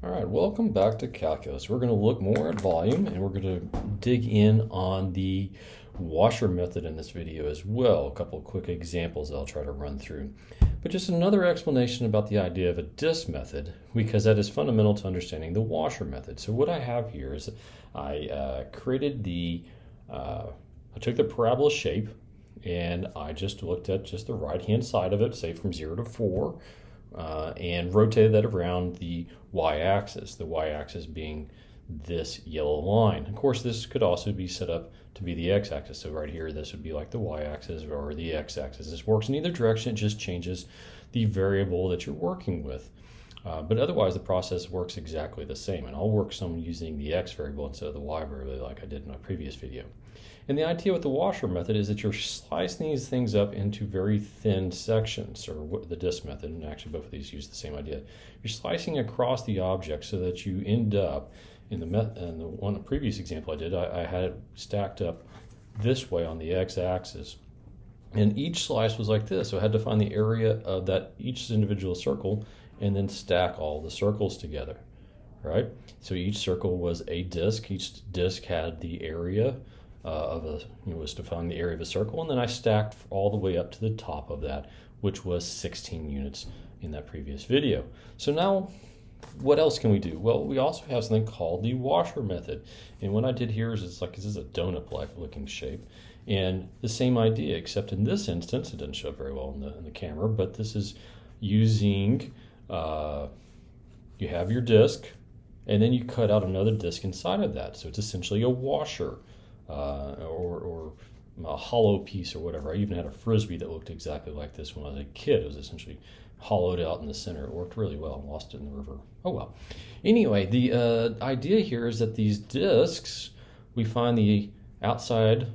All right, welcome back to calculus. We're going to look more at volume and we're going to dig in on the washer method in this video as well. A couple of quick examples that I'll try to run through. But just another explanation about the idea of a disk method, because that is fundamental to understanding the washer method. So what I have here is I created I took the parabola shape and I just looked at just the right hand side of it, say from 0 to 4. And rotated that around the y-axis, the y-axis being this yellow line. Of course, this could also be set up to be the x-axis. So right here, this would be like the y-axis or the x-axis. This works in either direction. It just changes the variable that you're working with. But otherwise, the process works exactly the same. And I'll work some using the x variable instead of the y variable like I did in my previous video. And the idea with the washer method is that you're slicing these things up into very thin sections, or the disk method, and actually both of these use the same idea. You're slicing across the object so that you end up, in the previous example I did, I had it stacked up this way on the x-axis. And each slice was like this, so I had to find the area of that each individual circle and then stack all the circles together, right? So each circle was a disk. Each disk had the area was to find the area of a circle, and then I stacked all the way up to the top of that, which was 16 units in that previous video. So now, what else can we do? Well, we also have something called the washer method, and what I did here is this is a donut-like looking shape, and the same idea, except in this instance, it didn't show up very well in the camera, but this is using, you have your disk, and then you cut out another disk inside of that, so it's essentially a washer. Or a hollow piece or whatever. I even had a Frisbee that looked exactly like this when I was a kid. It was essentially hollowed out in the center. It worked really well. I lost it in the river. Oh well. Anyway, the idea here is that these disks, we find the outside,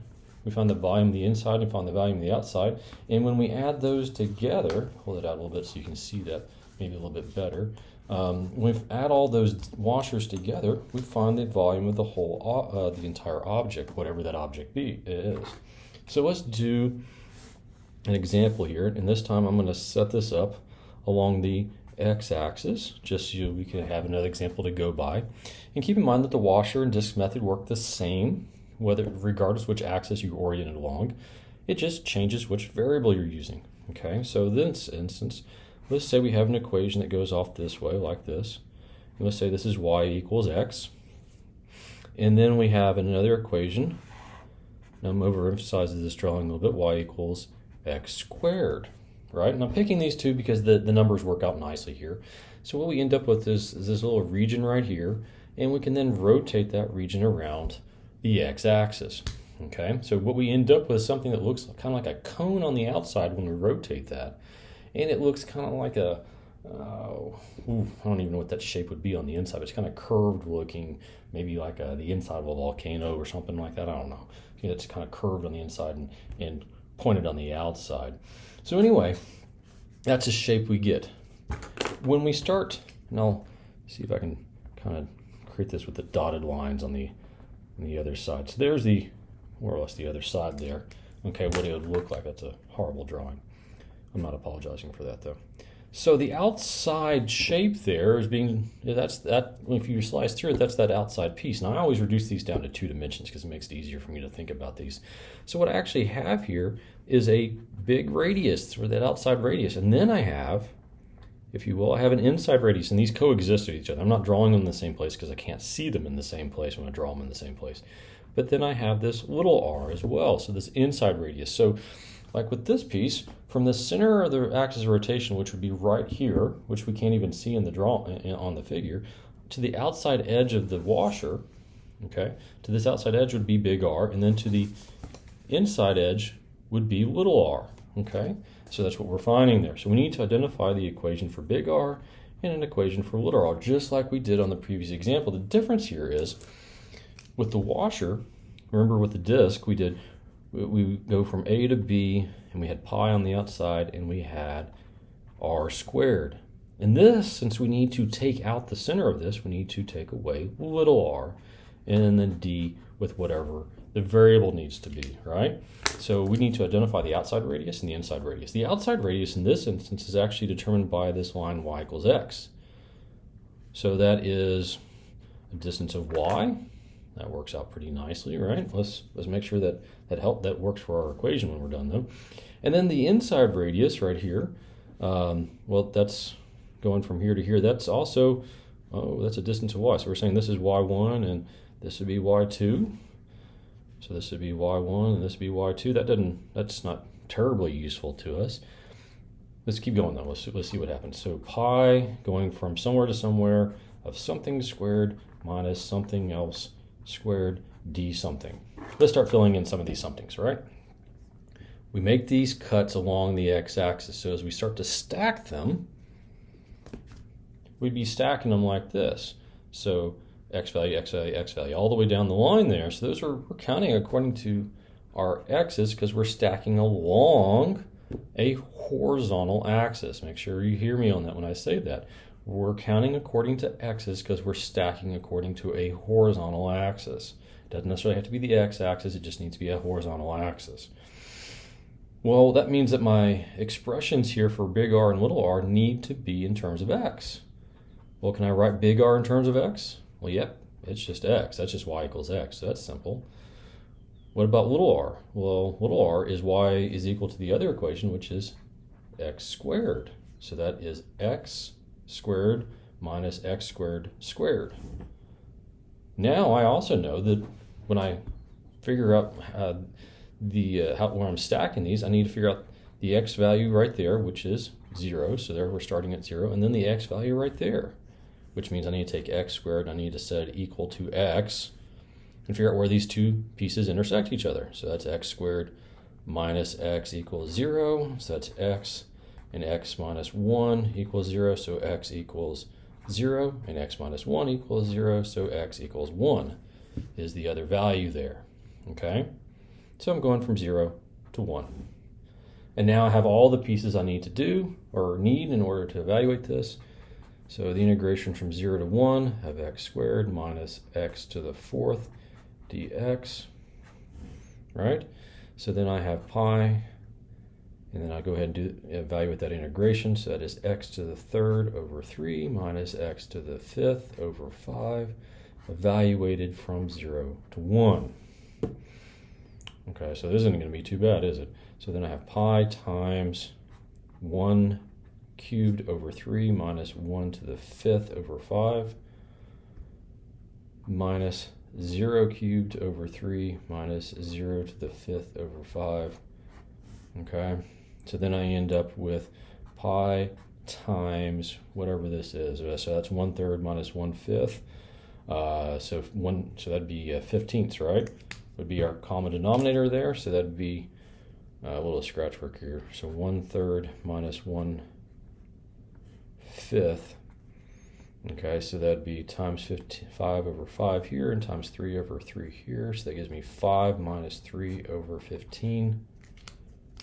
we find the volume of the inside, and find the volume of the outside. And when we add those together, hold it out a little bit so you can see that maybe a little bit better. When we add all those washers together, we find the volume of the whole, the entire object, whatever that object is. So let's do an example here, and this time I'm going to set this up along the x-axis, just so we can have another example to go by. And keep in mind that the washer and disk method work the same, regardless which axis you orient it along. It just changes which variable you're using. Okay, so in this instance, let's say we have an equation that goes off this way, like this. And let's say this is y equals x. And then we have another equation. Now I'm overemphasizing this drawing a little bit, y equals x squared, right? And I'm picking these two because the numbers work out nicely here. So what we end up with is this little region right here, and we can then rotate that region around the x-axis. Okay, so what we end up with is something that looks kind of like a cone on the outside when we rotate that. And it looks kind of like I don't even know what that shape would be on the inside. It's kind of curved looking, maybe like the inside of a volcano or something like that. I don't know. It's kind of curved on the inside and pointed on the outside. So anyway, that's a shape we get. When we start, and I'll see if I can kind of create this with the dotted lines on the other side. So there's more or less the other side there. Okay, what it would look like. That's a horrible drawing. I'm not apologizing for that though. So the outside shape there is if you slice through it, that's that outside piece. Now I always reduce these down to 2 dimensions because it makes it easier for me to think about these. So what I actually have here is a big radius for that outside radius. And then I have, if you will, I have an inside radius, and these coexist with each other. I'm not drawing them in the same place because I can't see them in the same place when I draw them in the same place. But then I have this little r as well, so this inside radius. So like with this piece, from the center of the axis of rotation, which would be right here, which we can't even see in the on the figure, to the outside edge of the washer, okay, to this outside edge would be big R, and then to the inside edge would be little r, okay? So that's what we're finding there. So we need to identify the equation for big R and an equation for little r, just like we did on the previous example. The difference here is, with the washer, remember with the disk, we go from A to B, and we had pi on the outside, and we had r squared. In this, since we need to take out the center of this, we need to take away little r, and then d with whatever the variable needs to be, right? So we need to identify the outside radius and the inside radius. The outside radius in this instance is actually determined by this line y equals x. So that is a distance of y. That works out pretty nicely, right? Let's make sure that works for our equation when we're done, though. And then the inside radius right here, well, that's going from here to here. That's also, that's a distance of y. So we're saying this is y1 and this would be y2. So this would be y1 and this would be y2. That's not terribly useful to us. Let's keep going though. Let's see what happens. So pi going from somewhere to somewhere of something squared minus something else squared d something. Let's start filling in some of these somethings, right? We make these cuts along the x-axis. So as we start to stack them, we'd be stacking them like this. So x value, x value, x value, all the way down the line there. So those we're counting according to our x's because we're stacking along a horizontal axis. Make sure you hear me on that when I say that. We're counting according to x's because we're stacking according to a horizontal axis. It doesn't necessarily have to be the x-axis, it just needs to be a horizontal axis. Well, that means that my expressions here for big R and little r need to be in terms of x. Well, can I write big R in terms of x? Well, yep, it's just x. That's just y equals x, so that's simple. What about little r? Well, little r is y is equal to the other equation, which is x squared. So that is x squared minus x squared squared. Now I also know that when I figure out where I'm stacking these, I need to figure out the x value right there, which is 0. So there we're starting at 0, and then the x value right there, which means I need to take x squared, and I need to set it equal to x, and figure out where these two pieces intersect each other. So that's x squared minus x equals 0, so that's x, and x minus 1 equals 0, so x equals 0, and x minus 1 equals 0, so x equals 1 is the other value there, okay? So I'm going from 0 to 1. And now I have all the pieces I need to do, or need in order to evaluate this. So the integration from 0 to 1, I have x squared minus x to the 4th dx, right? So then I have pi, and then I go ahead and evaluate that integration. So that is x to the 3rd over 3 minus x to the 5th over 5, evaluated from 0 to 1. Okay, so this isn't going to be too bad, is it? So then I have pi times 1 cubed over 3 minus 1 to the 5th over 5 minus 0 cubed over 3 minus 0 to the 5th over 5. Okay, so then I end up with pi times whatever this is. So that's 1/3 minus 1/5. So that'd be 15ths, right? Would be our common denominator there. So that'd be a little scratch work here. So 1/3 minus 1/5. Okay, so that'd be times 5 over 5 here and times 3 over 3 here. So that gives me 5 minus 3 over 15,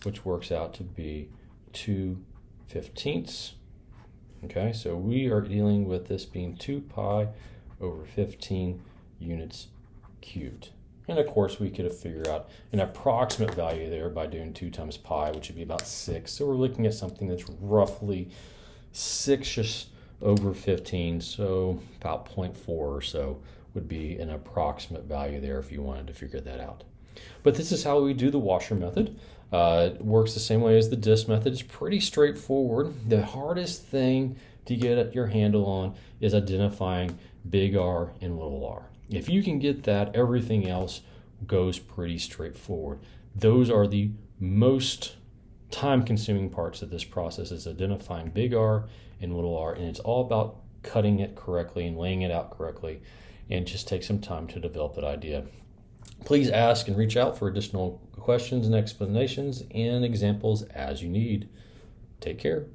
which works out to be 2/15. Okay, so we are dealing with this being 2 pi over 15 units cubed. And of course, we could have figured out an approximate value there by doing 2 times pi, which would be about 6. So we're looking at something that's roughly 6 over 15, so about 0.4 or so would be an approximate value there if you wanted to figure that out. But this is how we do the washer method. It works the same way as the disk method. It's pretty straightforward. The hardest thing to get your handle on is identifying big R and little r. If you can get that, everything else goes pretty straightforward. Those are the most time-consuming parts of this process, is identifying big R and little r, and it's all about cutting it correctly and laying it out correctly, and just take some time to develop that idea. Please ask and reach out for additional questions and explanations and examples as you need. Take care.